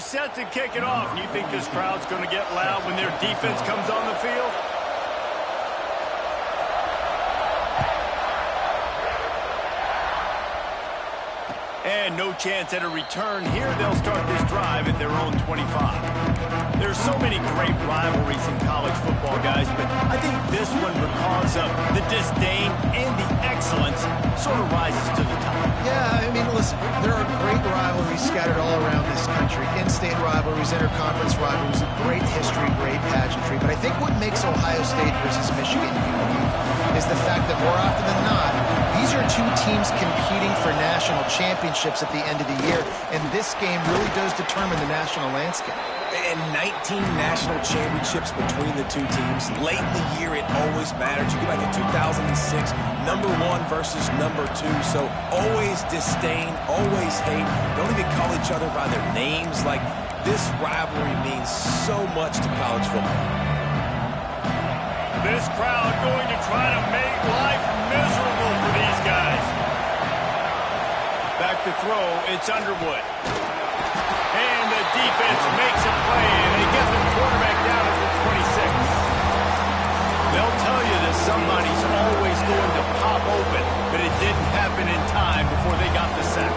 set to kick it off. And you think this crowd's going to get loud when their defense comes on the field? And no chance at a return here. They'll start this drive at their own 25. There's so many great rivalries in college football, guys, but I think this one, because of the disdain and the excellence, sort of rises to the top. Yeah, I mean, listen, there are great rivalries scattered all around this country. In-state rivalries, interconference rivalries, great history, great pageantry. But I think what makes Ohio State versus Michigan unique is the fact that more often than not, these are two teams competing for national championships at the end of the year, and this game really does determine the national landscape. And 19 national championships between the two teams. Late in the year, it always matters. You go back to 2006, number 1 versus number 2. So always disdain, always hate. Don't even call each other by their names. Like, this rivalry means so much to college football. This crowd going to try to make life miserable for these guys. Back to throw, it's Underwood. And the defense makes a play, and they get the quarterback down at the 26. They'll tell you that somebody's always going to pop open, but it didn't happen in time before they got the sack.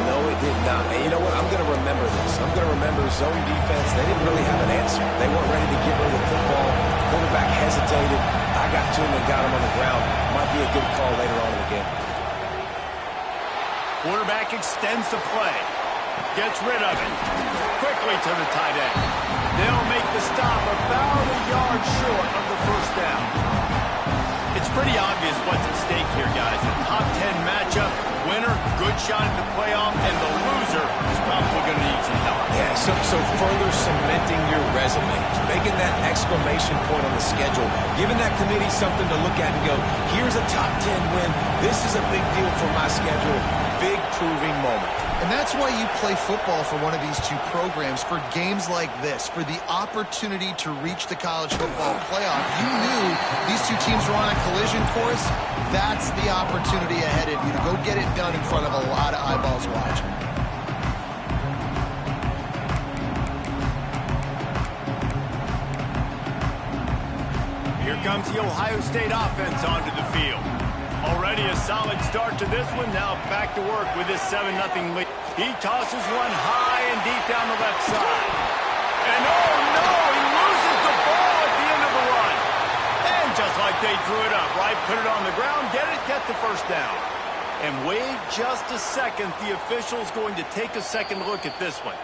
No, it did not. And you know what? I'm going to remember this. I'm going to remember zone defense. They didn't really have an answer. They weren't ready to get rid of the football. The quarterback hesitated. I got to him and got him on the ground. Might be a good call later on in the game. Quarterback extends the play. Gets rid of it. Quickly to the tight end. They'll make the stop about a yard short of the first down. It's pretty obvious what's at stake here, guys. A top 10 matchup. Winner, good shot at the playoff, and the loser is probably going to need some help. Yeah, so further cementing your resume, making that exclamation point on the schedule, giving that committee something to look at and go, here's a top 10 win. This is a big deal for my schedule. Big proving moment. And that's why you play football for one of these two programs, for games like this, for the opportunity to reach the college football playoff. You knew these two teams were on a collision course. That's the opportunity ahead of you to go get it done in front of a lot of eyeballs watching. Here comes the Ohio State offense onto the field. Already a solid start to this one. Now back to work with this 7-0 lead. He tosses one high and deep down the left side. And oh no, he loses the ball at the end of the run. And just like they drew it up, right? Put it on the ground, get the first down. And wait just a second, the official's going to take a second look at this one.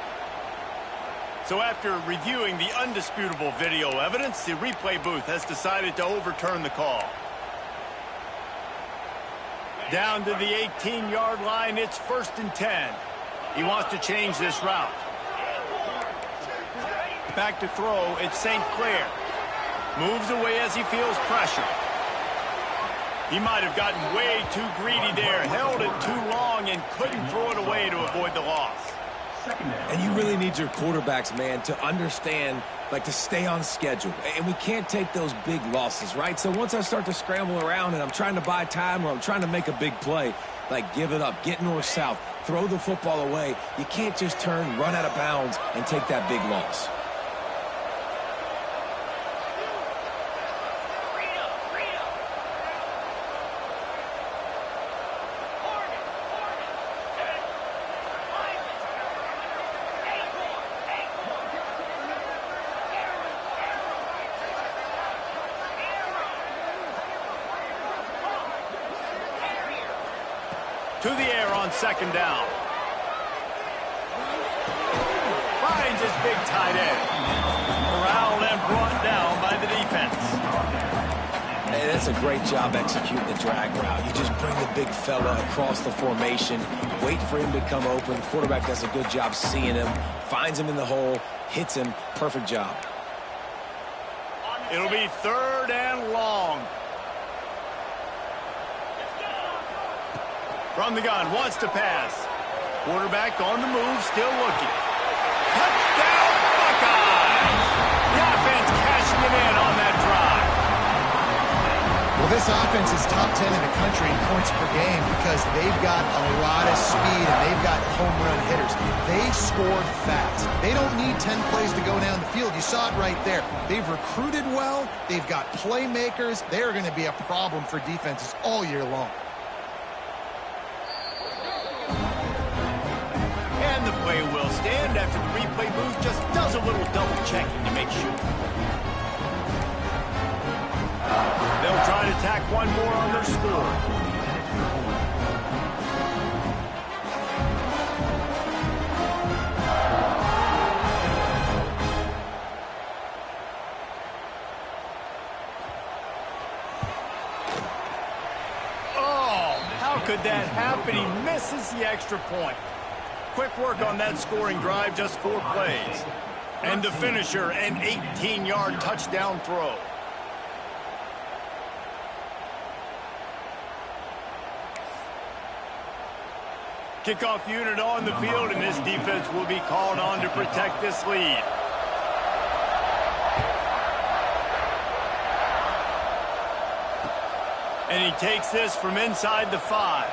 So after reviewing the undisputable video evidence, the replay booth has decided to overturn the call. Down to the 18-yard line, it's 1st and 10. He wants to change this route. Back to throw, it's St. Clair. Moves away as he feels pressure. He might have gotten way too greedy there, held it too long, and couldn't throw it away to avoid the loss. And you really need your quarterbacks, man, to understand, like, to stay on schedule. And we can't take those big losses, right? So once I start to scramble around and I'm trying to buy time or I'm trying to make a big play, like, give it up, get north-south, throw the football away. You can't just turn, run out of bounds, and take that big loss. To the air on 2nd down. Finds his big tight end. Corralled and brought down by the defense. Hey, that's a great job executing the drag route. You just bring the big fella across the formation, wait for him to come open. Quarterback does a good job seeing him, finds him in the hole, hits him. Perfect job. It'll be 3rd and long. From the gun, wants to pass. Quarterback on the move, still looking. Touchdown, Buckeyes! The offense cashing it in on that drive. Well, This offense is top 10 in the country in points per game because they've got a lot of speed and they've got home run hitters. They score fast. They don't need 10 plays to go down the field. You saw it right there. They've recruited well. They've got playmakers. They are going to be a problem for defenses all year long. And the play will stand after the replay booth just does a little double checking to make sure. They'll try to tack one more on their score. Oh, how could that happen? He misses the extra point. Quick work on that scoring drive, just 4 plays. And the finisher, an 18-yard touchdown throw. Kickoff unit on the field, and this defense will be called on to protect this lead. And he takes this from inside the 5.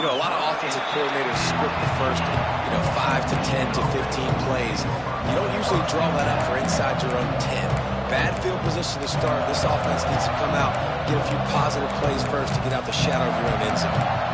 You know, a lot of offensive coordinators script the first, 5 to 10 to 15 plays. You don't usually draw that up for inside your own 10. Bad field position to start. This offense needs to come out, get a few positive plays first to get out the shadow of your own end zone.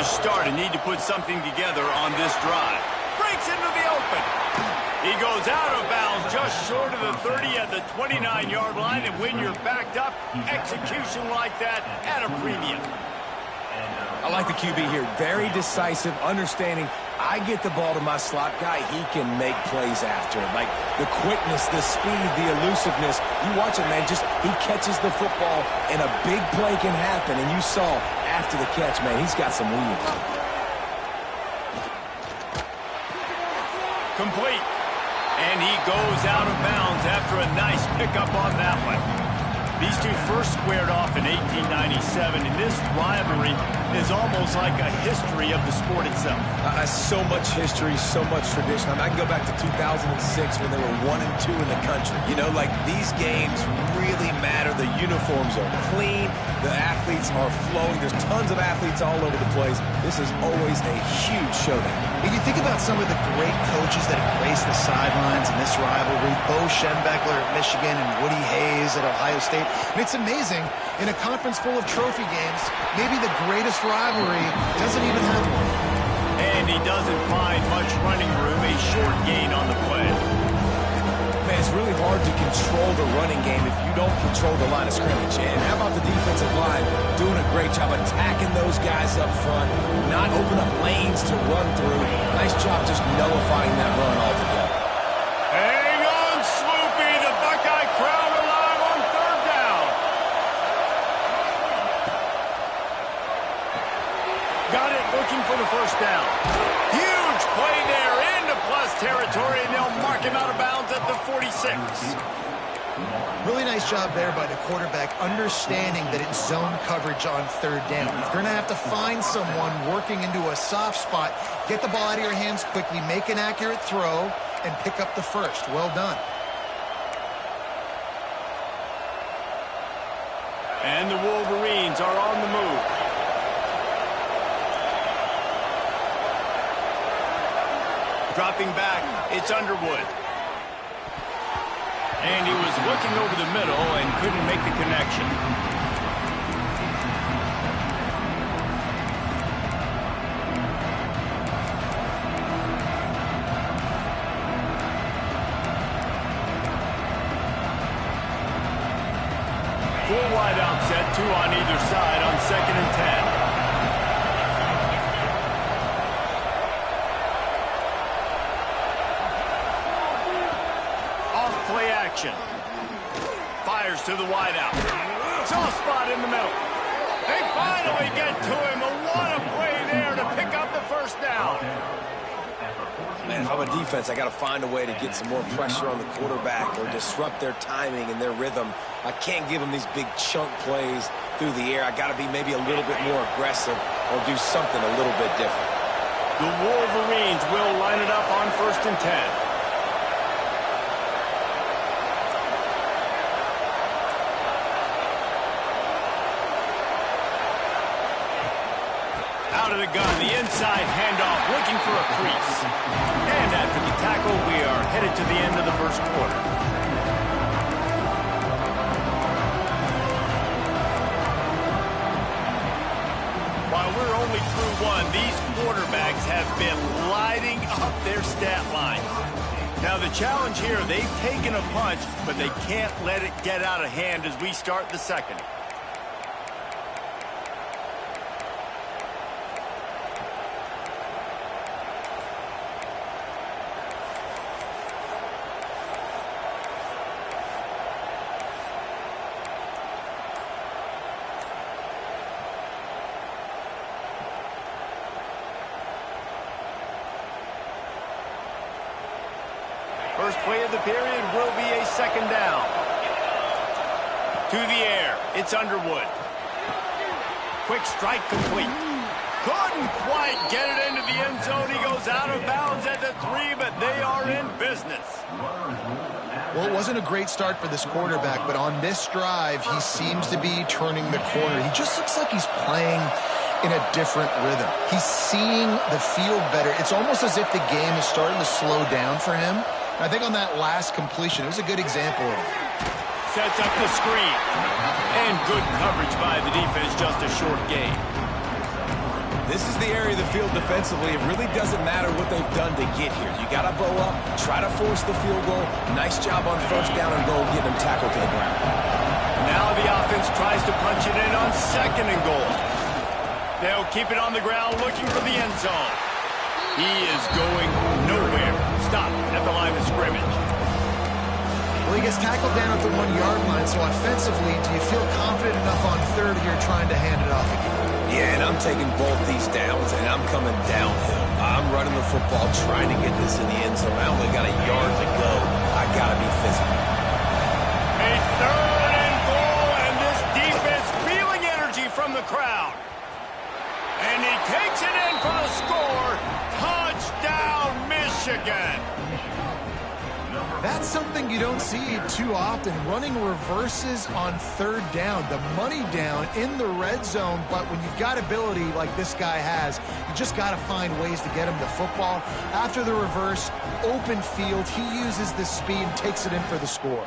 Start and need to put something together on this drive. Breaks into the open. He goes out of bounds just short of the 30 at the 29-yard line, and when you're backed up, execution like that at a premium. I like the QB here. Very decisive, understanding I get the ball to my slot guy, he can make plays after it. Like the quickness, the speed, the elusiveness. You watch it, man, he catches the football and a big play can happen. And you saw after the catch, man, he's got some wheels. Complete. And he goes out of bounds after a nice pickup on that one. These two first squared off in 1897, and this rivalry is almost like a history of the sport itself. So much history, so much tradition. I can go back to 2006 when they were 1 and 2 in the country. These games really matter. The uniforms are clean. The athletes are flowing. There's tons of athletes all over the place. This is always a huge showdown. When you think about some of the great coaches that have graced the sidelines in this rivalry, Bo Schembechler at Michigan and Woody Hayes at Ohio State, and it's amazing, in a conference full of trophy games, maybe the greatest rivalry doesn't even have one. And he doesn't find much running room, a short gain on the play. Man, it's really hard to control the running game if you don't control the line of scrimmage. And how about the defensive line doing a great job attacking those guys up front, not open up lanes to run through. Nice job just nullifying that run altogether. Hang on, Sloopy. The Buckeye crowd alive on 3rd down. Got it, looking for the 1st down. Huge play there into plus territory, and they'll mark him out of bounds at the 46. Really nice job there by the quarterback, understanding that it's zone coverage on 3rd down. If you're going to have to find someone working into a soft spot, get the ball out of your hands quickly, make an accurate throw, and pick up the 1st. Well done. And the Wolverines are on the move. Dropping back, it's Underwood. And he was looking over the middle and couldn't make the connection. Full wide out set, 2 on either side on 2nd and 10. Play action. Fires to the wideout. Soft spot in the middle. They finally get to him. And what a play there to pick up the 1st down. Man, if I'm a defense, I got to find a way to get some more pressure on the quarterback or disrupt their timing and their rhythm. I can't give them these big chunk plays through the air. I got to be maybe a little bit more aggressive or do something a little bit different. The Wolverines will line it up on 1st and 10. Out of the gun, the inside handoff, looking for a crease. And after the tackle, we are headed to the end of the first quarter. While we're only through one, these quarterbacks have been lighting up their stat lines. Now the challenge here, they've taken a punch, but they can't let it get out of hand as we start the second. First play of the period will be a 2nd down. To the air, it's Underwood. Quick strike complete. Couldn't quite get it into the end zone. He goes out of bounds at the 3, but they are in business. Well, it wasn't a great start for this quarterback, but on this drive, he seems to be turning the corner. He just looks like he's playing in a different rhythm. He's seeing the field better. It's almost as if the game is starting to slow down for him. I think on that last completion, it was a good example of it. Sets up the screen. And good coverage by the defense, just a short gain. This is the area of the field defensively. It really doesn't matter what they've done to get here. You got to bow up, try to force the field goal. Nice job on 1st down and goal, getting them tackled to the ground. Now the offense tries to punch it in on 2nd and goal. They'll keep it on the ground, looking for the end zone. He is going nowhere. Stop at the line of scrimmage. Well, he gets tackled down at the 1-yard line, so offensively, do you feel confident enough on 3rd here trying to hand it off again? Yeah, and I'm taking both these downs, and I'm coming downhill. I'm running the football, trying to get this in the end zone. I only got a yard to go. I got to be physical. A 3rd and goal, and this defense feeling energy from the crowd. And he takes it in for the score. Touchdown, Michigan. That's something you don't see too often, running reverses on 3rd down. The money down in the red zone, but when you've got ability like this guy has, you just got to find ways to get him the football. After the reverse, open field, he uses the speed and takes it in for the score.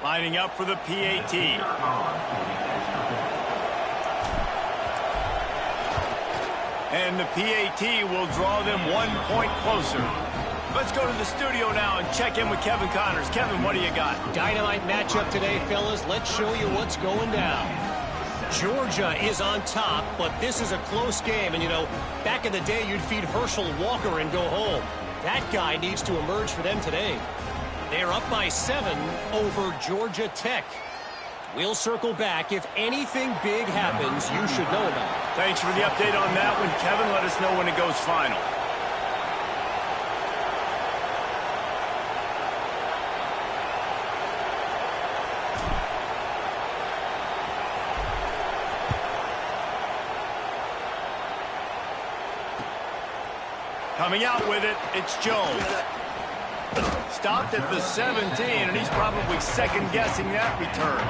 Lining up for the PAT. And the PAT will draw them 1 point closer. Let's go to the studio now and check in with Kevin Connors. Kevin, what do you got? Dynamite matchup today, fellas. Let's show you what's going down. Georgia is on top, but this is a close game. And, you know, back in the day, you'd feed Herschel Walker and go home. That guy needs to emerge for them today. They're up by 7 over Georgia Tech. We'll circle back. If anything big happens, you should know about it. Thanks for the update on that one, Kevin. Let us know when it goes final. Coming out with it, it's Jones. Stopped at the 17, and he's probably second-guessing that return.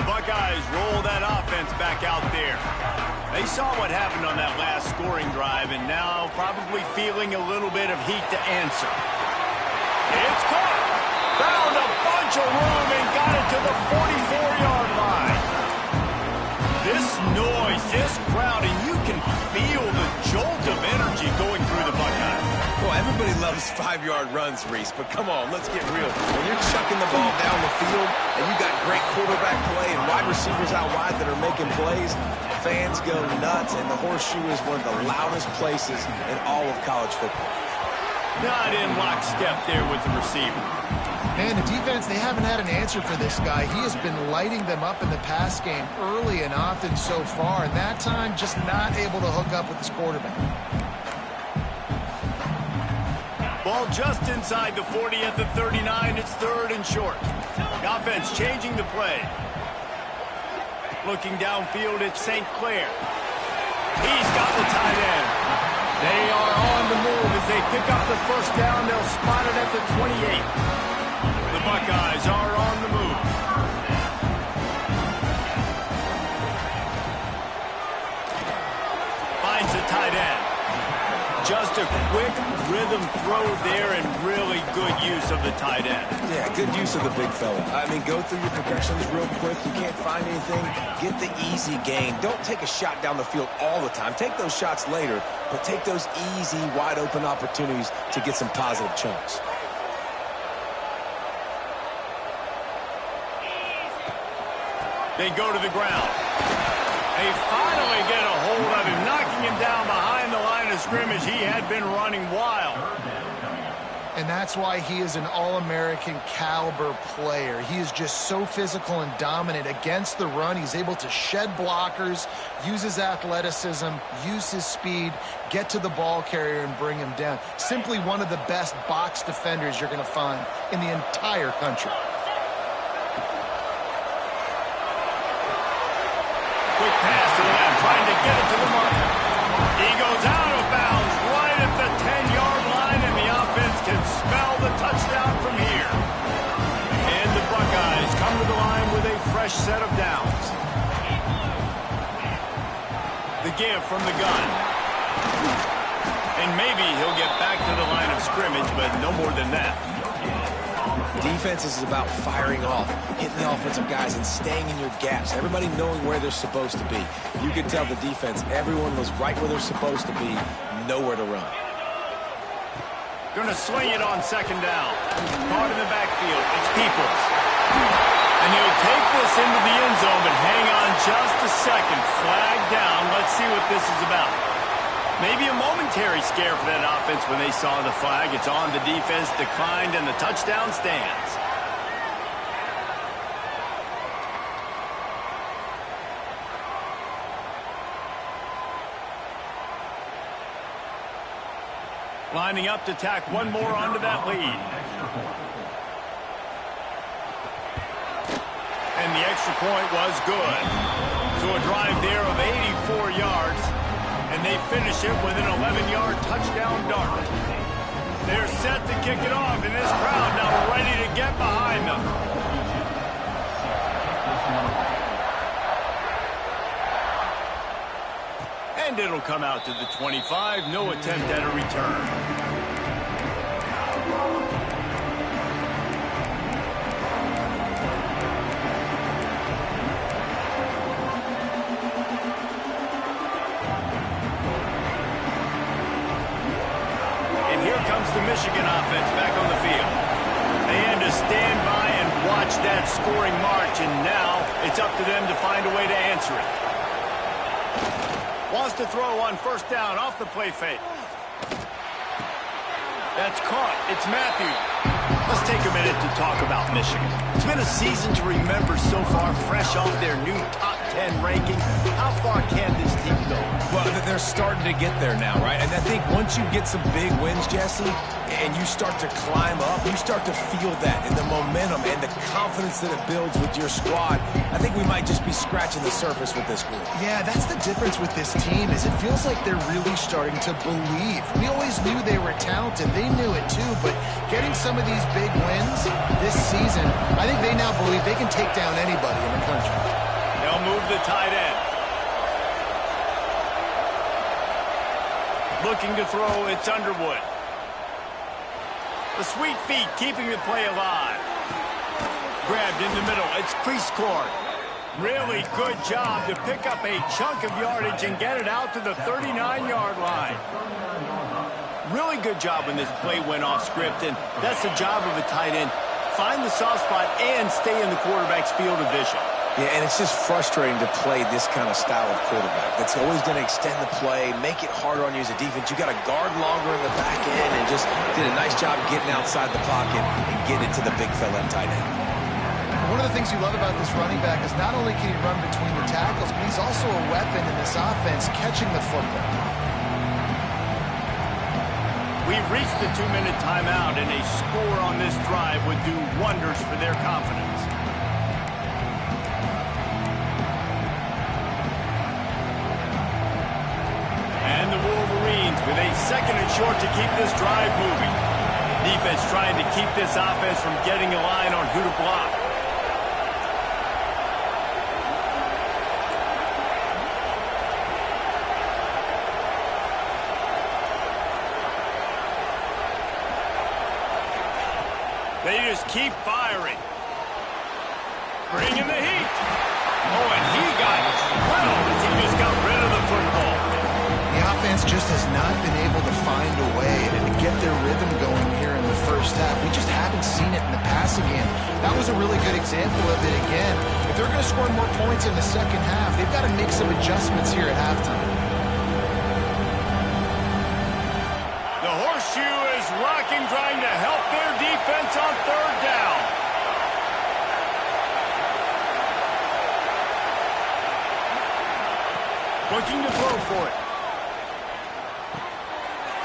Buckeyes roll that offense back out there. They saw what happened on that last scoring drive, and now probably feeling a little bit of heat to answer. It's caught. Found a bunch of room and got it to the 44-yard line. This noise, this crowd, and you can feel the jolt of energy going through the Buckeyes. these 5-yard runs, Reese, but come on, let's get real. When you're chucking the ball down the field and you got great quarterback play and wide receivers out wide that are making plays, fans go nuts, and the horseshoe is one of the loudest places in all of college football. Not in lockstep there with the receiver. Man, the defense, they haven't had an answer for this guy. He has been lighting them up in the pass game early and often so far, and that time just not able to hook up with his quarterback. Ball just inside the 40 at the 39. It's 3rd and short. The offense changing the play. Looking downfield, it's St. Clair. He's got the tight end. They are on the move as they pick up the first down. They'll spot it at the 28. The Buckeyes are on the move. Finds the tight end. Just a quick rhythm throw there and really good use of the tight end. Yeah, good use of the big fella. I mean, go through your progressions real quick. You can't find anything. Get the easy gain. Don't take a shot down the field all the time. Take those shots later, but take those easy, wide-open opportunities to get some positive chunks. They go to the ground. They finally get a hold of him, knocking him down behind the line of scrimmage. He had been running wild. And that's why he is an All-American caliber player. He is just so physical and dominant against the run. He's able to shed blockers, use his athleticism, use his speed, get to the ball carrier and bring him down. Simply one of the best box defenders you're going to find in the entire country. Quick pass to the left, trying to get it to the mark. He goes out of bounds right at the 10-yard line, and the offense can smell the touchdown from here. And the Buckeyes come to the line with a fresh set of downs. The give from the gun. And maybe he'll get back to the line of scrimmage, but no more than that. Defense is about firing off, hitting the offensive guys, and staying in your gaps. Everybody knowing where they're supposed to be. You could tell the defense, everyone was right where they're supposed to be, nowhere to run. Going to swing it on 2nd down. Caught in the backfield. It's Peoples. And he'll take this into the end zone, but hang on just a second. Flag down. Let's see what this is about. Maybe a momentary scare for that offense when they saw the flag. It's on, the defense declined, and the touchdown stands. Lining up to tack one more onto that lead. And the extra point was good. So a drive there of 84 yards. And they finish it with an 11-yard touchdown dart. They're set to kick it off, and this crowd now ready to get behind them. And it'll come out to the 25. No attempt at a return. The Michigan offense back on the field. They had to stand by and watch that scoring march, and now it's up to them to find a way to answer it. Wants to throw on 1st down off the play fake. That's caught. It's Matthew. Let's take a minute to talk about Michigan. It's been a season to remember so far, fresh off their new top 10 ranking. How far can this team go? Well, they're starting to get there now, right? And I think once you get some big wins, Jesse, and you start to climb up, you start to feel that and the momentum and the confidence that it builds with your squad. I think we might just be scratching the surface with this group. Yeah, that's the difference with this team is it feels like they're really starting to believe. We always knew they were talented. They knew it too, but getting some of these big wins this season, I think they now believe they can take down anybody in the country. They'll move the tight end. Looking to throw, it's Underwood. The sweet feet keeping the play alive. Grabbed in the middle, it's Priestcorn. Really good job to pick up a chunk of yardage and get it out to the 39-yard line. Really good job when this play went off script, and that's the job of a tight end. Find the soft spot and stay in the quarterback's field of vision. Yeah, and it's just frustrating to play this kind of style of quarterback. That's always going to extend the play, make it harder on you as a defense. You got to guard longer in the back end, and just did a nice job getting outside the pocket and getting it to the big fella and tight end. One of the things you love about this running back is not only can he run between the tackles, but he's also a weapon in this offense, catching the football. We've reached the 2-minute timeout, and a score on this drive would do wonders for their confidence. And the Wolverines with a second and short to keep this drive moving. Defense trying to keep this offense from getting a line on who to block. They just keep firing. Bringing the heat. Oh, and he got drilled as he just got rid of the football. The offense just has not been able to find a way to get their rhythm going here in the first half. We just haven't seen it in the passing game. That was a really good example of it again. If they're going to score more points in the second half, they've got to make some adjustments here at halftime. The horseshoe is rocking, trying to help their defense on third down. Looking to throw for it.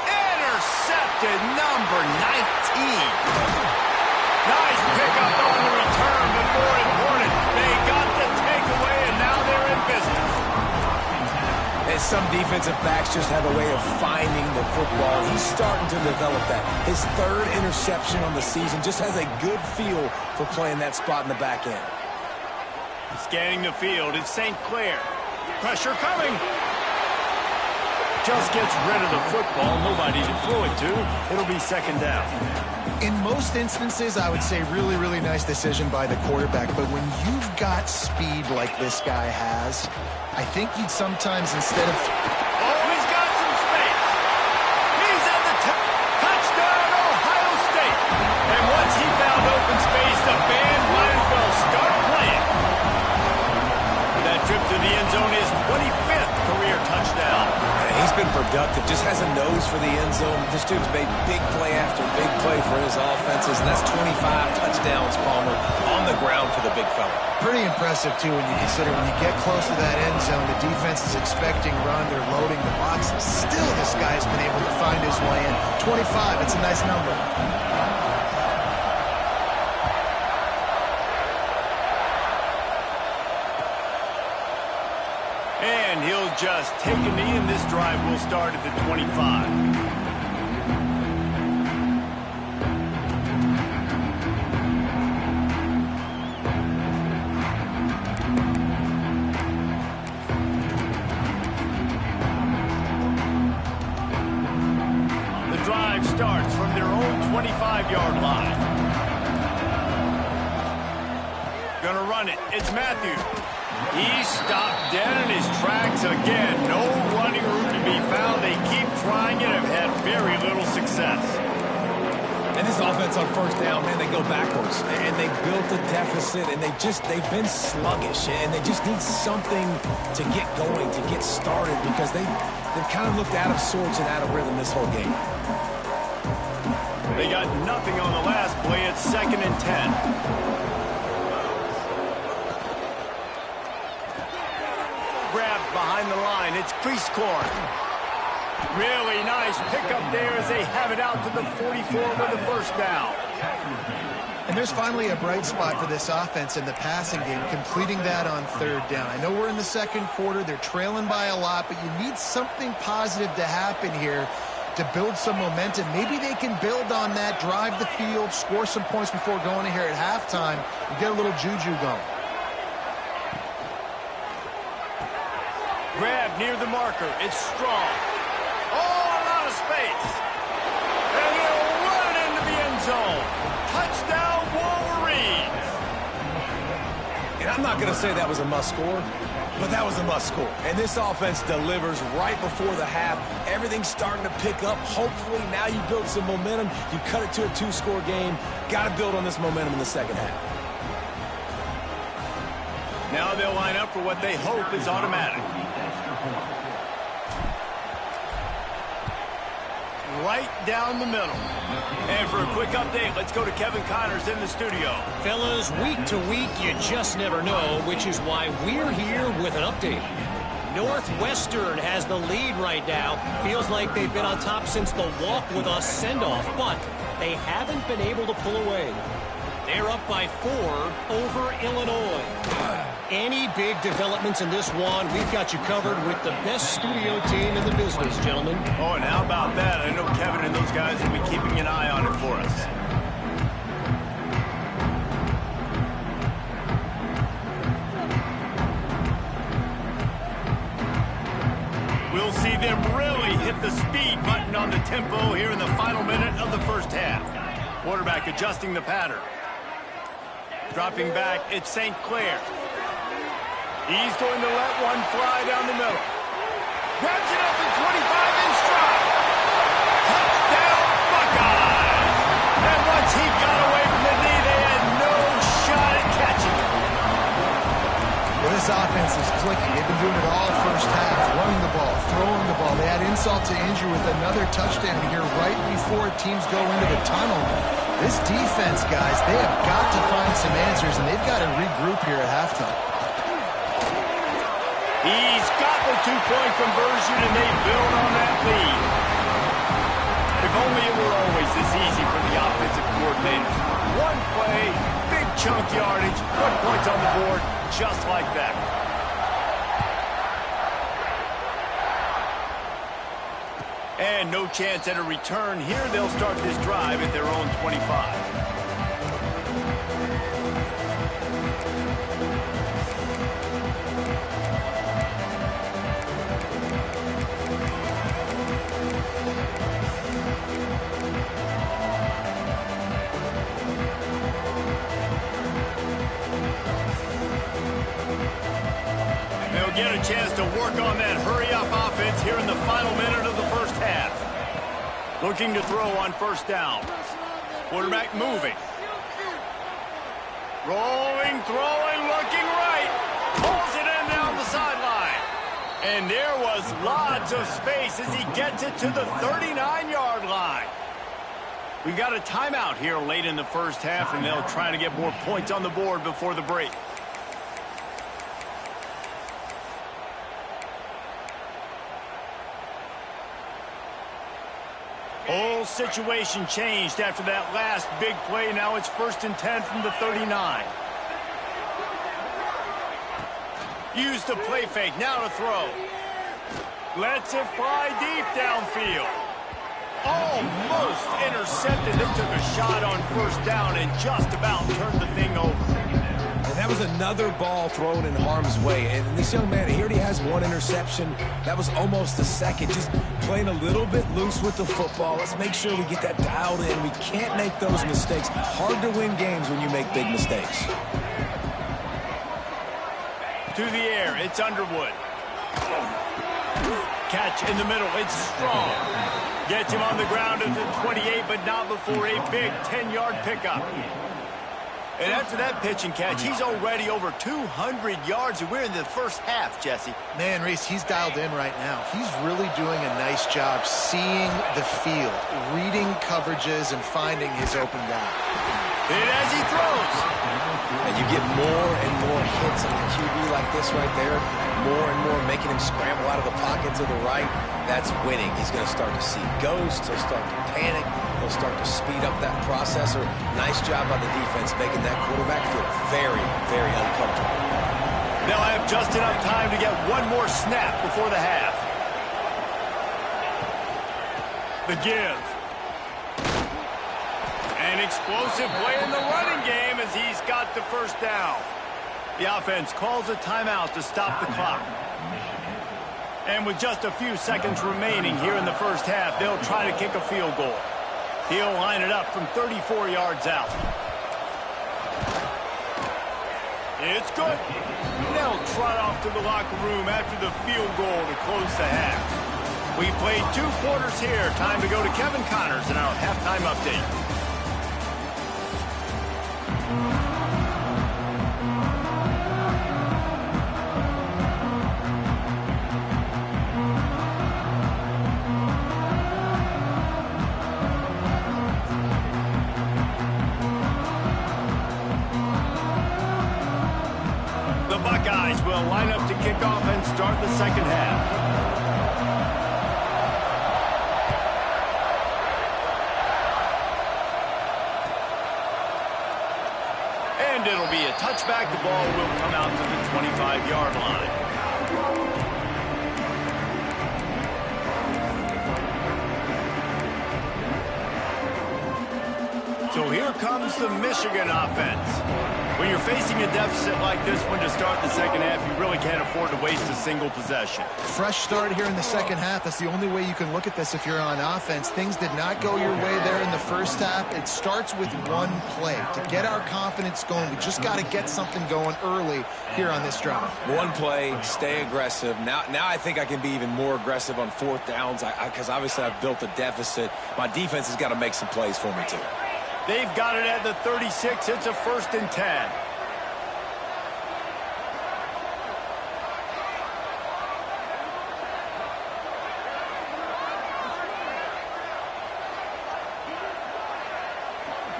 Intercepted, number 19. Nice pickup on the return, but more important, they got the takeaway, and now they're in business. And some defensive backs just have a way of finding the football. He's starting to develop that. His third interception on the season, just has a good feel for playing that spot in the back end. Scanning the field, it's St. Clair. Pressure coming. Just gets rid of the football. Nobody to throw it to. It'll be second down. In most instances, I would say really, really nice decision by the quarterback. But when you've got speed like this guy has, I think you'd sometimes, instead of... Oh, he's got some space. He's at the touchdown, Ohio State. And once he found open space, the band might as well start playing. That trip to the end zone is 25th career touchdown. And he's been productive, just has a nose for the end zone. This dude's made big play after big play for his offenses, and that's 25 touchdowns, Palmer, on the ground for the big fella. Pretty impressive, too, when you consider when you get close to that end zone, the defense is expecting run, they're loading the box. Still, this guy's been able to find his way in. 25, it's a nice number. And he'll just take a knee, and this drive will start at the 25. Starts from their own 25-yard line. Gonna run it. It's Matthews. He stopped dead in his tracks again. No running room to be found. They keep trying it, have had very little success. And this offense on first down, man, they go backwards. And they built a deficit, and they've been sluggish. And they just need something to get going, to get started, because they've kind of looked out of sorts and out of rhythm this whole game. They got nothing on the last play. It's 2nd and 10. Grabbed behind the line. It's Cleescorn. Really nice pickup there as they have it out to the 44 with the first down. And there's finally a bright spot for this offense in the passing game, completing that on third down. I know we're in the second quarter. They're trailing by a lot, but you need something positive to happen here to build some momentum. Maybe they can build on that, drive the field, score some points before going in here at halftime, and get a little juju going. Grab near the marker. It's Strong. Oh, a lot of space. And he'll run it into the end zone. Touchdown, Wolverines. And I'm not going to say that was a must score, But that was a must score. And this offense delivers right before the half. Everything's starting to pick up. Hopefully now you build some momentum. You cut it to a 2-score game. Got to build on this momentum in the second half. Now they'll line up for what they hope is automatic. Right down the middle. And for a quick update, let's go to Kevin Connors in the studio. Fellas, week to week, you just never know, which is why we're here with an update. Northwestern has the lead right now. Feels like they've been on top since the walk with us send-off, but they haven't been able to pull away. They're up by 4 over Illinois. Any big developments in this one, we've got you covered with the best studio team in the business, gentlemen. Oh, and how about that? I know Kevin and those guys will be keeping an eye on it for us. We'll see them really hit the speed button on the tempo here in the final minute of the first half. Quarterback adjusting the pattern. Dropping back, it's St. Clair. He's going to let one fly down the middle. Grabs it up at 25 in stride. Touchdown, Buckeyes! And once he got away from the knee, they had no shot at catching him. Well, this offense is clicking. They've been doing it all first half, running the ball, throwing the ball. They add insult to injury with another touchdown here right before teams go into the tunnel. This defense, guys, they have got to find some answers, and they've got to regroup here at halftime. He's got the 2-point conversion, and they build on that lead. If only it were always this easy for the offensive coordinators. One play, big chunk yardage, put points on the board, just like that. And no chance at a return here. They'll start this drive at their own 25. Get a chance to work on that hurry-up offense here in the final minute of the first half. Looking to throw on first down. Quarterback moving. Rolling, throwing, looking right. Pulls it in down the sideline. And there was lots of space as he gets it to the 39-yard line. We got a timeout here late in the first half, and they'll try to get more points on the board before the break. Whole situation changed after that last big play. Now it's 1st and 10 from the 39. Use the play fake. Now to throw. Lets it fly deep downfield. Almost intercepted. They took a shot on first down and just about turned the thing over. And that was another ball thrown in harm's way. And this young man, he already has 1 interception. That was almost a second. Just playing a little bit loose with the football. Let's make sure we get that dialed in. We can't make those mistakes. Hard to win games when you make big mistakes. To the air, it's Underwood. Catch in the middle, it's Strong. Gets him on the ground at the 28, but not before a big 10-yard pickup. And after that pitch and catch, he's already over 200 yards, and we're in the first half, Jesse. Man, Reese, he's dialed in right now. He's really doing a nice job seeing the field, reading coverages, and finding his open guy. And as he throws. And you get more and more hits on the QB like this right there, more and more making him scramble out of the pocket to the right. That's winning. He's going to start to see ghosts. He'll start to panic. He'll start to speed up that processor. Nice job by the defense making that quarterback feel very, very uncomfortable. They'll have just enough time to get one more snap before the half. The give. An explosive play in the running game as he's got the first down. The offense calls a timeout to stop the clock. And with just a few seconds remaining here in the first half, they'll try to kick a field goal. He'll line it up from 34 yards out. It's good. They'll trot off to the locker room after the field goal to close the half. We've played 2 quarters here. Time to go to Kevin Connors in our halftime update. The Buckeyes will line up to kick off and start the second half. And it'll be a touchback. The ball will come out to the 25-yard line. So here comes the Michigan offense. When you're facing a deficit like this one to start the second half, you really can't afford to waste a single possession. Fresh start here in the second half. That's the only way you can look at this if you're on offense. Things did not go your way there in the first half. It starts with one play. To get our confidence going, we just got to get something going early here on this drive. One play, stay aggressive. Now I think I can be even more aggressive on 4th downs because obviously I've built a deficit. My defense has got to make some plays for me too. They've got it at the 36. It's a 1st and 10.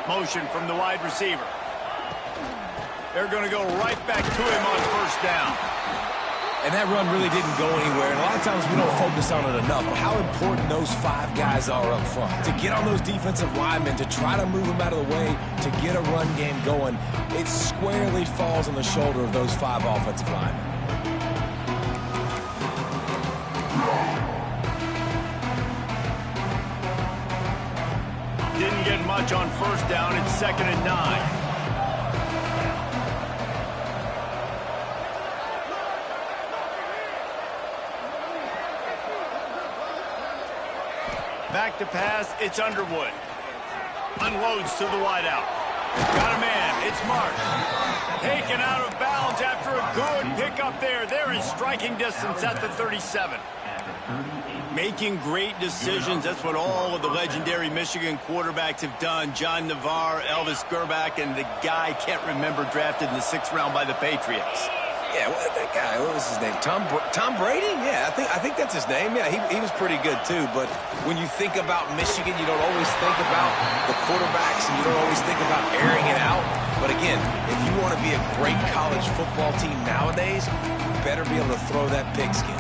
Motion from the wide receiver. They're going to go right back to him on 1st down. And that run really didn't go anywhere. And a lot of times we don't focus on it enough. But how important those 5 guys are up front. To get on those defensive linemen, to try to move them out of the way, to get a run game going, it squarely falls on the shoulder of those 5 offensive linemen. Didn't get much on 1st down. It's 2nd and 9. Back to pass, it's Underwood. Unloads to the wideout. Got a man, it's Mark. Taken out of bounds after a good pickup there. They're in striking distance at the 37. Making great decisions, that's what all of the legendary Michigan quarterbacks have done. John Navarre, Elvis Gerbach, and the guy, can't remember, drafted in the 6th round by the Patriots. Yeah, that guy, what was his name? Tom Brady? Yeah, I think that's his name. Yeah, he was pretty good too. But when you think about Michigan, you don't always think about the quarterbacks and you don't always think about airing it out. But again, if you want to be a great college football team nowadays, you better be able to throw that pigskin.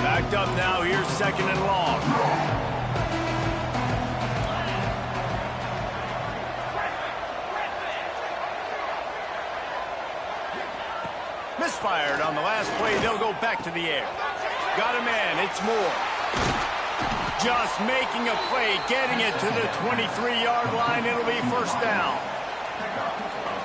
Backed up now, here's 2nd and long. Misfired on the last play. They'll go back to the air. Got a man. It's Moore. Just making a play, getting it to the 23-yard line. It'll be 1st down.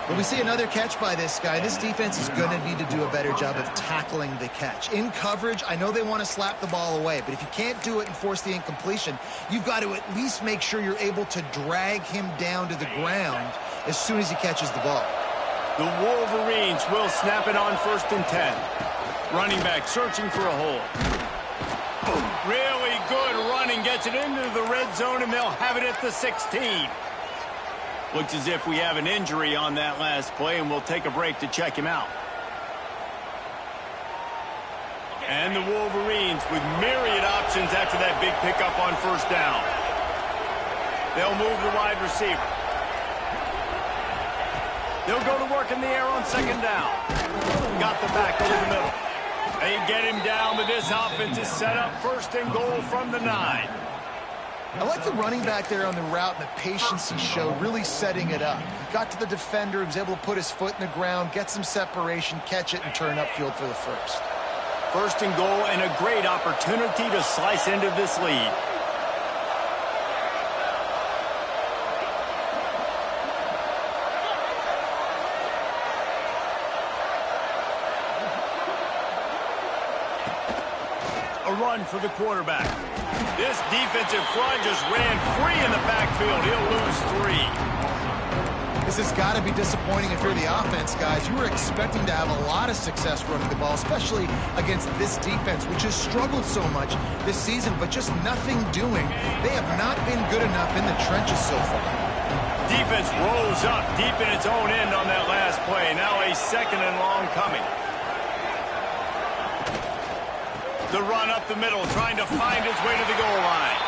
Well, we see another catch by this guy. This defense is going to need to do a better job of tackling the catch. In coverage, I know they want to slap the ball away, but if you can't do it and force the incompletion, you've got to at least make sure you're able to drag him down to the ground as soon as he catches the ball. The Wolverines will snap it on 1st and 10. Running back searching for a hole. Really good running. Gets it into the red zone, and they'll have it at the 16. Looks as if we have an injury on that last play, and we'll take a break to check him out. And the Wolverines with myriad options after that big pickup on 1st down. They'll move the wide receiver. They'll go to work in the air on 2nd down. Got the back over the middle. They get him down, but this offense is set up 1st and goal from the 9. I like the running back there on the route and the patience he showed, really setting it up. He got to the defender, he was able to put his foot in the ground, get some separation, catch it, and turn upfield for the 1st. 1st and goal, and a great opportunity to slice into this lead. A run for the quarterback. This defensive front just ran free in the backfield. He'll lose 3. This has got to be disappointing if you're the offense, guys. You were expecting to have a lot of success running the ball, especially against this defense, which has struggled so much this season, but just nothing doing. They have not been good enough in the trenches so far. Defense rolls up deep in its own end on that last play. Now a 2nd and long coming. The run up the middle, trying to find his way to the goal line.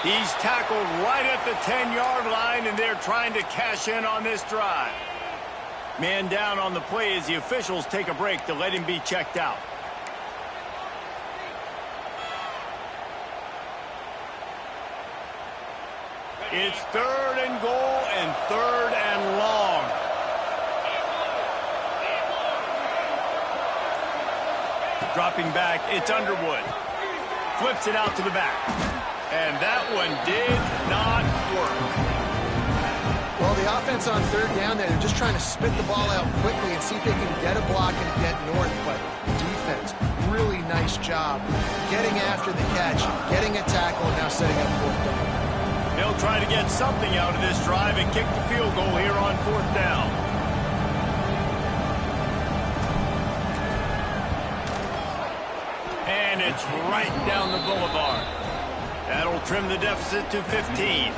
He's tackled right at the 10-yard line, and they're trying to cash in on this drive. Man down on the play as the officials take a break to let him be checked out. It's 3rd and goal and 3rd and long. Dropping back, it's Underwood. Flips it out to the back. And that one did not work. Well, the offense on 3rd down there, they're just trying to spit the ball out quickly and see if they can get a block and get north. But defense, really nice job getting after the catch, getting a tackle, and now setting up 4th down. They'll try to get something out of this drive and kick the field goal here on 4th down. And it's right down the boulevard. That'll trim the deficit to 15.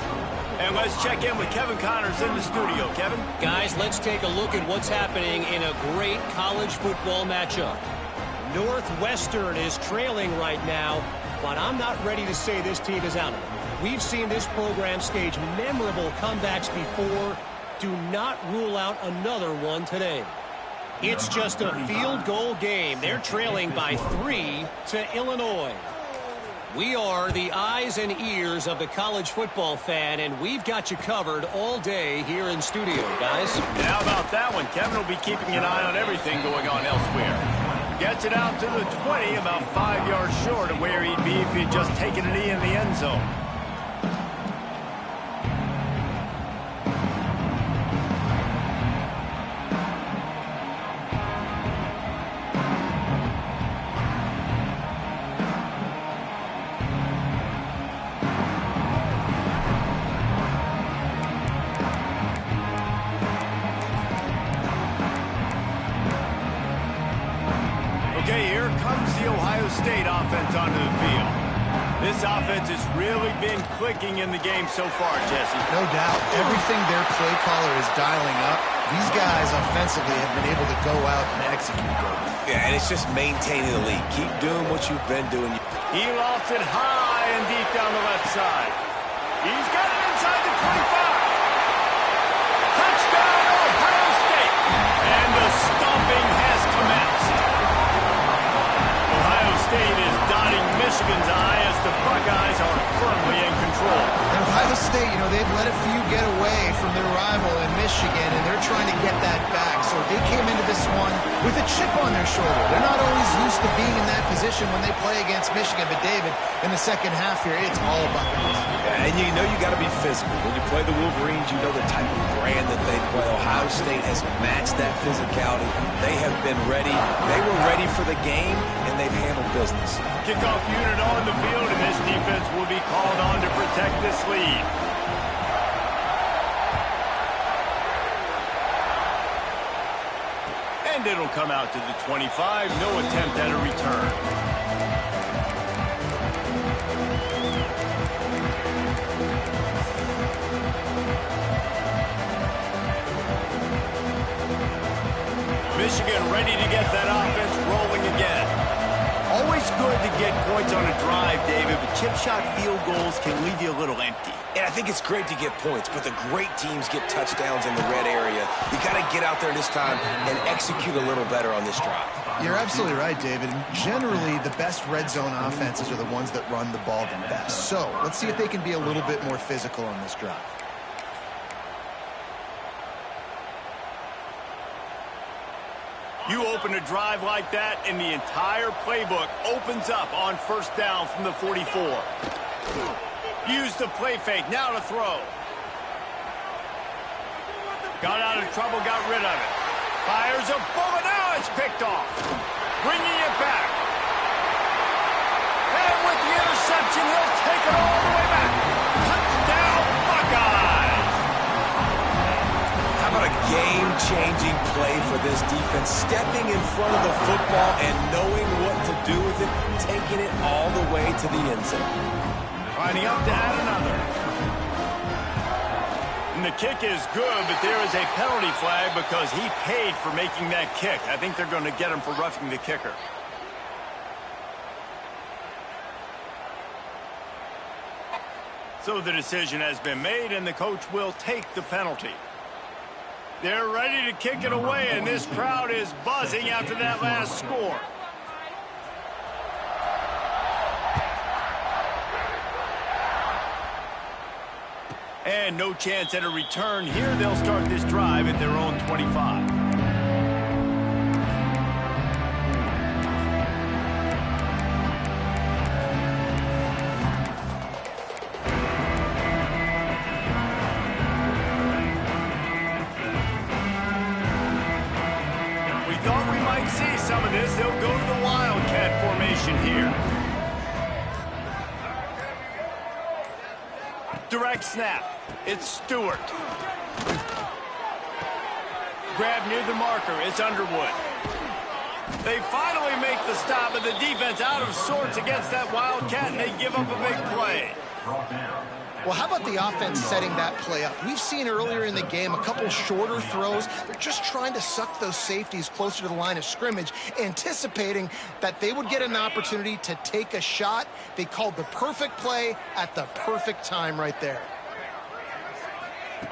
And let's check in with Kevin Connors in the studio. Kevin? Guys, let's take a look at what's happening in a great college football matchup. Northwestern is trailing right now, but I'm not ready to say this team is out of it. We've seen this program stage memorable comebacks before. Do not rule out another one today. It's just a field goal game. They're trailing by 3 to Illinois. We are the eyes and ears of the college football fan, and we've got you covered all day here in studio, guys. And how about that one? Kevin will be keeping an eye on everything going on elsewhere. Gets it out to the 20, about 5 yards short of where he'd be if he'd just taken a knee in the end zone. Okay, here comes the Ohio State offense onto the field. This offense has really been clicking in the game so far, Jesse. No doubt. Everything their play caller is dialing up, these guys offensively have been able to go out and execute. Yeah, and it's just maintaining the lead. Keep doing what you've been doing. He lost it high and deep down the left side. He's got it inside the 25. Touchdown, Ohio State. And the stomping has commenced. Ohio State is dotting Michigan's eye as the Buckeyes are firmly in control. And Ohio State, they've let a few get away from their rival in Michigan, and they're trying to get that back. So they came into this one with a chip on their shoulder. They're not always used to being in that position when they play against Michigan. But, David, in the second half here, it's all Buckeyes. Yeah, and you know you got to be physical. When you play the Wolverines, you know the type of brand that they play. Ohio State has matched that physicality. They have been ready. They were ready for the game, and they've handled business. Kickoff unit on the field, and this defense will be called on to protect this lead. And it'll come out to the 25. No attempt at a return. Michigan ready to get that offense rolling again. Always good to get points on a drive, David, but chip shot field goals can leave you a little empty. And I think it's great to get points, but the great teams get touchdowns in the red area. You got to get out there this time and execute a little better on this drive. You're absolutely right, David. Generally, the best red zone offenses are the ones that run the ball the best. So let's see if they can be a little bit more physical on this drive. You open a drive like that, and the entire playbook opens up on first down from the 44. Use the play fake, now to throw. Got out of trouble, got rid of it. Fires a bullet, now it's picked off. Bringing it back. And with the interception, he'll this defense, stepping in front of the football and knowing what to do with it, taking it all the way to the end zone. Lining up to add another. And the kick is good, but there is a penalty flag because he paid for making that kick. I think they're going to get him for roughing the kicker. So the decision has been made, and the coach will take the penalty. They're ready to kick it away, and this crowd is buzzing after that last score. And no chance at a return here. They'll start this drive at their own 25. See some of this. They'll go to the Wildcat formation here. Direct snap. It's Stewart. Grab near the marker. It's Underwood. They finally make the stop, and the defense out of sorts against that Wildcat, and they give up a big play. Well, how about the offense setting that play up? We've seen earlier in the game a couple shorter throws. They're just trying to suck those safeties closer to the line of scrimmage, anticipating that they would get an opportunity to take a shot. They called the perfect play at the perfect time right there.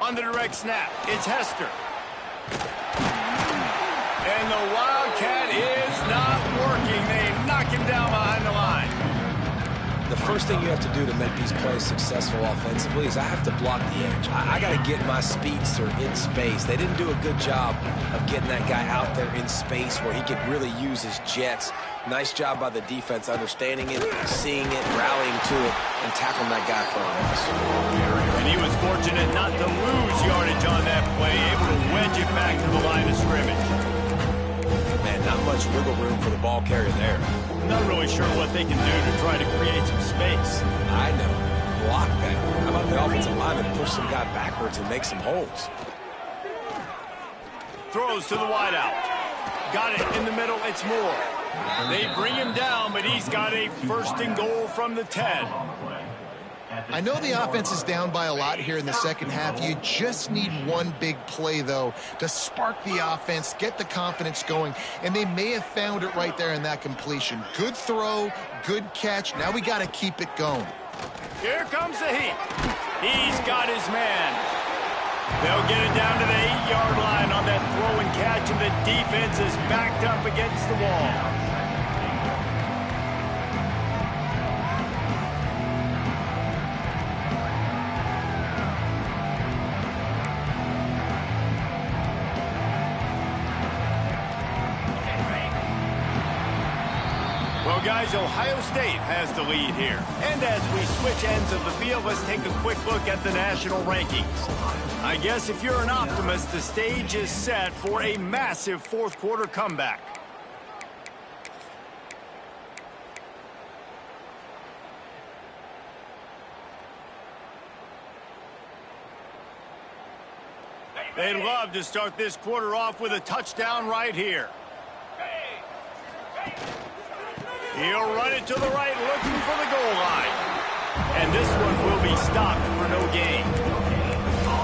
On the direct snap, it's Hester. And the Wildcat is not working. They knock him down behind the line. The first thing you have to do to make these plays successful offensively is I have to block the edge. I got to get my speedster in space. They didn't do a good job of getting that guy out there in space where he could really use his jets. Nice job by the defense understanding it, seeing it, rallying to it, and tackling that guy for a loss. And he was fortunate not to lose yardage on that play, able to wedge it back to the line of scrimmage. Man, not much wiggle room for the ball carrier there. Not really sure what they can do to try to create some space. I know. Block that. How about the offensive lineman push some guy backwards and make some holes? Throws to the wideout. Got it in the middle. It's Moore. They bring him down, but he's got a first and goal from the 10. I know the offense is down by a lot here in the second half. You just need one big play, though, to spark the offense, get the confidence going, and they may have found it right there in that completion. Good throw, good catch. Now we got to keep it going. Here comes the heat. He's got his man. They'll get it down to the 8-yard line on that throw and catch, and the defense is backed up against the wall. Well, guys, Ohio State has the lead here. And as we switch ends of the field, let's take a quick look at the national rankings. I guess if you're an optimist, the stage is set for a massive fourth-quarter comeback. They'd love to start this quarter off with a touchdown right here. He'll run it to the right, looking for the goal line. And this one will be stopped for no gain.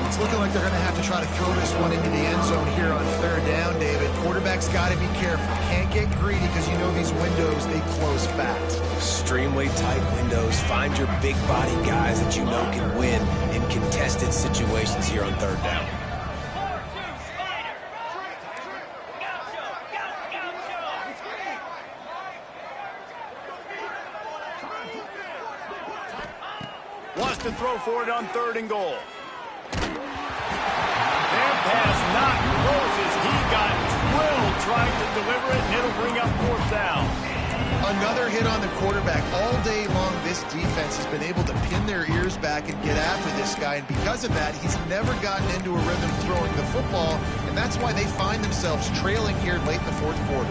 It's looking like they're going to have to try to throw this one into the end zone here on third down, David. Quarterback's got to be careful. Can't get greedy because you know these windows, they close fast. Extremely tight windows. Find your big body guys that you know can win in contested situations here on third down. Wants to throw for it on third and goal. Their pass not close as he got drilled trying to deliver it, and it'll bring up fourth down. Another hit on the quarterback. All day long, this defense has been able to pin their ears back and get after this guy, and because of that, he's never gotten into a rhythm throwing the football, and that's why they find themselves trailing here late in the fourth quarter.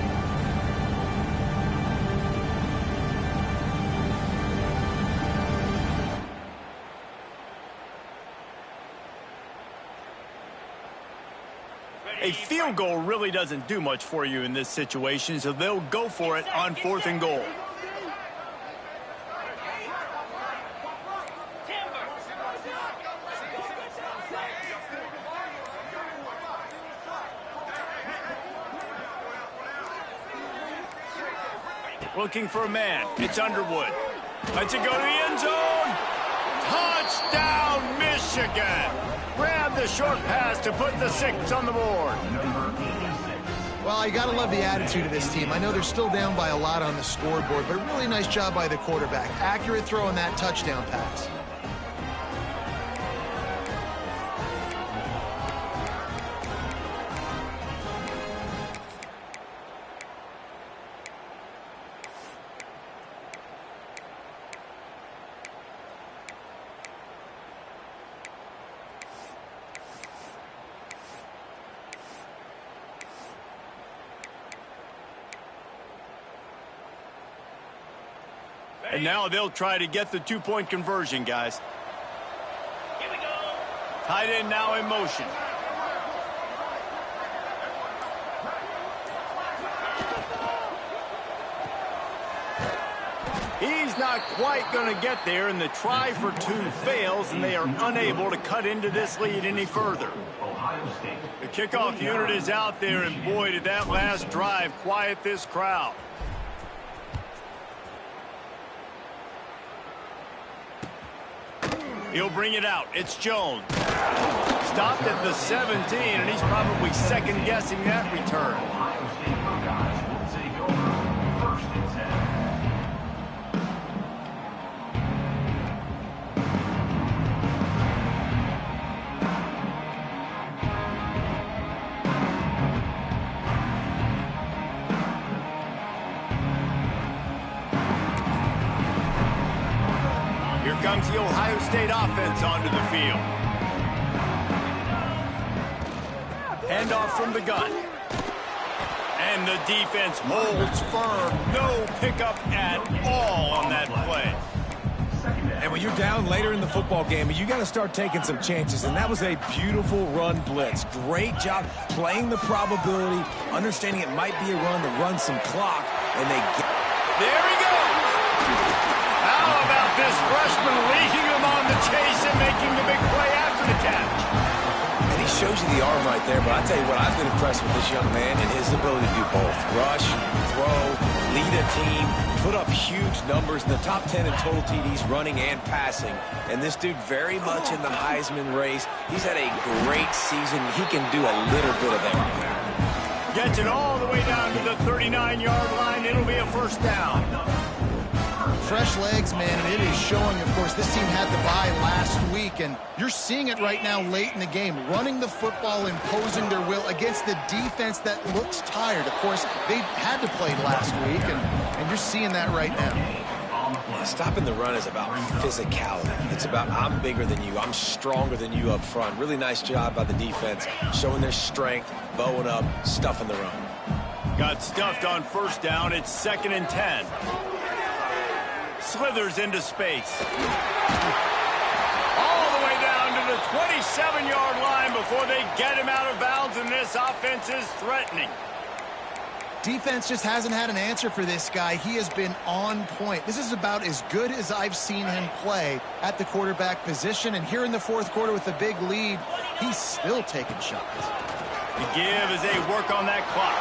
A field goal really doesn't do much for you in this situation, so they'll go for it on 4th and goal. Looking for a man. It's Underwood. Lets it go to the end zone. Touchdown, Michigan. Grab the short pass to put the 6 on the board. Well, you got to love the attitude of this team. I know they're still down by a lot on the scoreboard, but a really nice job by the quarterback. Accurate throw on that touchdown pass. And now they'll try to get the 2-point conversion, guys. Here we go. Tight end now in motion. He's not quite going to get there, and the try for 2 fails, and they are unable to cut into this lead any further. The kickoff unit is out there, and boy, did that last drive quiet this crowd. He'll bring it out. It's Jones. Stopped at the 17, and he's probably second-guessing that return. Comes the Ohio State offense onto the field. Handoff from the gun. And the defense holds firm. No pickup at all on that play. And when you're down later in the football game, you got to start taking some chances. And that was a beautiful run blitz. Great job playing the probability, understanding it might be a run to run some clock. And they get... There he goes. How about this freshman leading them on the chase and making the big play after the catch? And he shows you the arm right there, but I tell you what, I've been impressed with this young man and his ability to do both. Rush, throw, lead a team, put up huge numbers in the top 10 in total TDs running and passing. And this dude very much in the Heisman race. He's had a great season. He can do a little bit of everything. Gets it all the way down to the 39-yard line. It'll be a first down. Fresh legs, man, and it is showing. Of course, this team had the bye last week, and you're seeing it right now late in the game, running the football, imposing their will against the defense that looks tired. Of course, they had to play last week, and you're seeing that right now. Yeah, stopping the run is about physicality. It's about I'm bigger than you, I'm stronger than you up front. Really nice job by the defense, showing their strength, bowing up, stuffing the run. Got stuffed on first down. It's 2nd and 10. Slithers into space. All the way down to the 27-yard line before they get him out of bounds, and this offense is threatening. Defense just hasn't had an answer for this guy. He has been on point. This is about as good as I've seen him play at the quarterback position, and here in the 4th quarter with a big lead, he's still taking shots. The give as they work on that clock.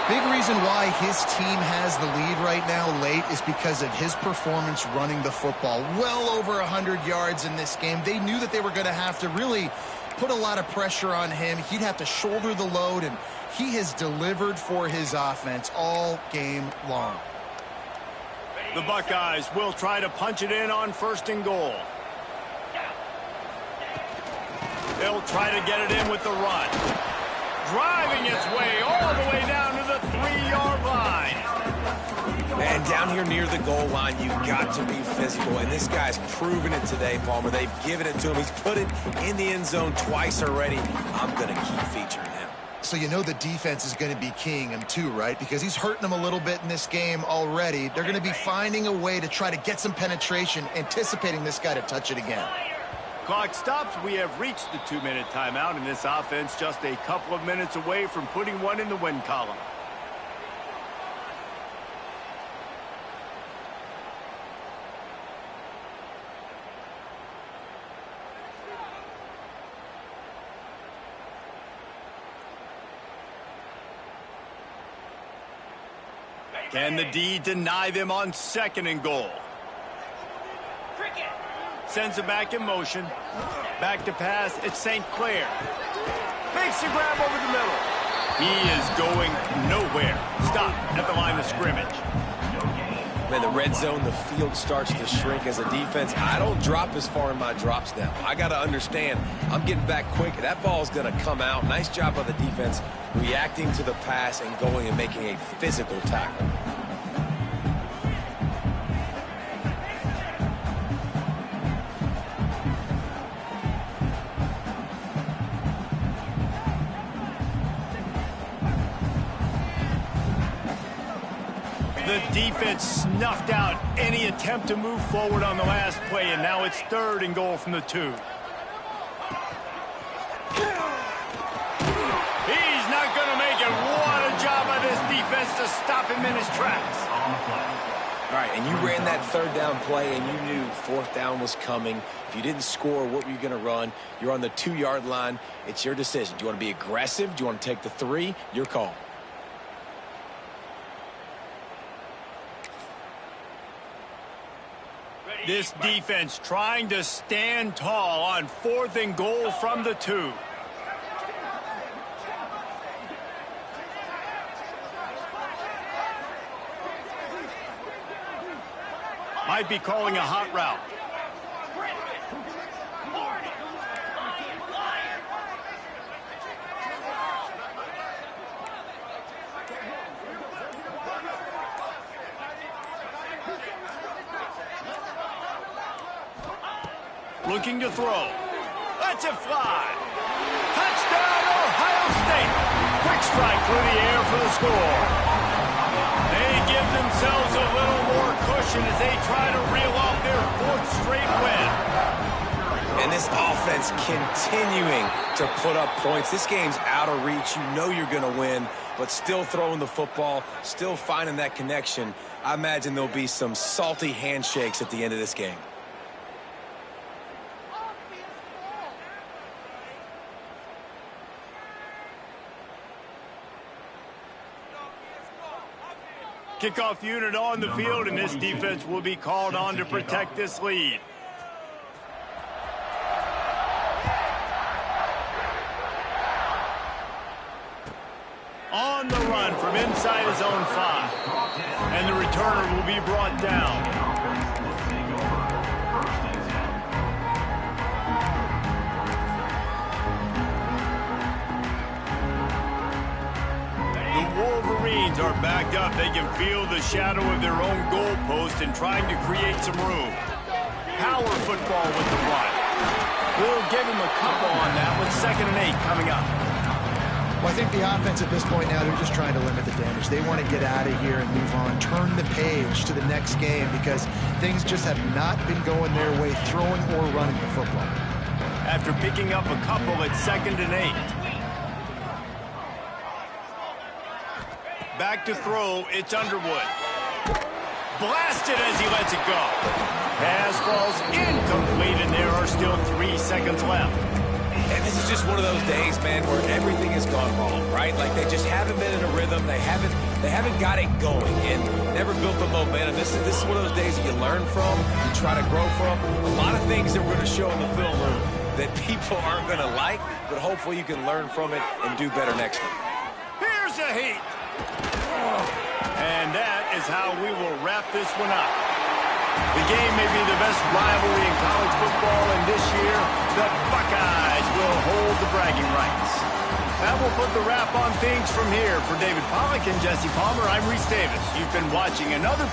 Big reason why his team has the lead right now late is because of his performance running the football. Well over 100 yards in this game. They knew that they were going to have to really put a lot of pressure on him. He'd have to shoulder the load, and he has delivered for his offense all game long. The Buckeyes will try to punch it in on 1st and goal. They'll try to get it in with the run. Driving its way all the way down to the 3-yard line. Man, down here near the goal line, you've got to be physical. And this guy's proven it today, Palmer. They've given it to him. He's put it in the end zone twice already. I'm going to keep featuring him. So you know the defense is going to be keying him too, right? Because he's hurting them a little bit in this game already. They're going to be finding a way to try to get some penetration, anticipating this guy to touch it again. clock stops, we have reached the 2-minute timeout, and this offense just a couple of minutes away from putting one in the win column. Can the D deny them on 2nd and goal? Sends it back in motion. Back to pass. It's St. Clair. Makes the grab over the middle. He is going nowhere. Stop at the line of scrimmage. Man, the red zone, the field starts to shrink as a defense. I don't drop as far in my drops now. I got to understand, I'm getting back quick. That ball's going to come out. Nice job by the defense reacting to the pass and going and making a physical tackle. The defense snuffed out any attempt to move forward on the last play, and now it's 3rd and goal from the 2. He's not going to make it. What a job by this defense to stop him in his tracks. All right, and you ran that 3rd down play, and you knew 4th down was coming. If you didn't score, what were you going to run? You're on the 2-yard line. It's your decision. Do you want to be aggressive? Do you want to take the 3? Your call. This defense trying to stand tall on 4th and goal from the 2. Might be calling a hot route. Looking to throw. Lets it fly. Touchdown, Ohio State. Quick strike through the air for the score. They give themselves a little more cushion as they try to reel off their 4th straight win. And this offense continuing to put up points. This game's out of reach. You know you're going to win, but still throwing the football, still finding that connection. I imagine there'll be some salty handshakes at the end of this game. Kickoff unit on the field, and this defense will be called on to protect this lead. On the run from inside his own 5. And the returner will be brought down. Wolverines are backed up. They can feel the shadow of their own goalpost and trying to create some room. Power football with the run. We'll give him a couple on that with 2nd and 8 coming up. Well, I think the offense at this point now, they're just trying to limit the damage. They want to get out of here and move on, turn the page to the next game because things just have not been going their way, throwing or running the football. After picking up a couple at 2nd and 8. Back to throw, it's Underwood. Blasted as he lets it go. Pass falls incomplete, and there are still 3 seconds left. And this is just one of those days, man, where everything has gone wrong, right? Like they just haven't been in a rhythm. They haven't got it going and never built the momentum. This is one of those days that you learn from, you try to grow from. A lot of things that we're going to show in the film room that people aren't going to like, but hopefully you can learn from it and do better next time. Here's a heat. And that is how we will wrap this one up. The game may be the best rivalry in college football, and this year, the Buckeyes will hold the bragging rights. That will put the wrap on things from here. For David Pollack and Jesse Palmer, I'm Reese Davis. You've been watching another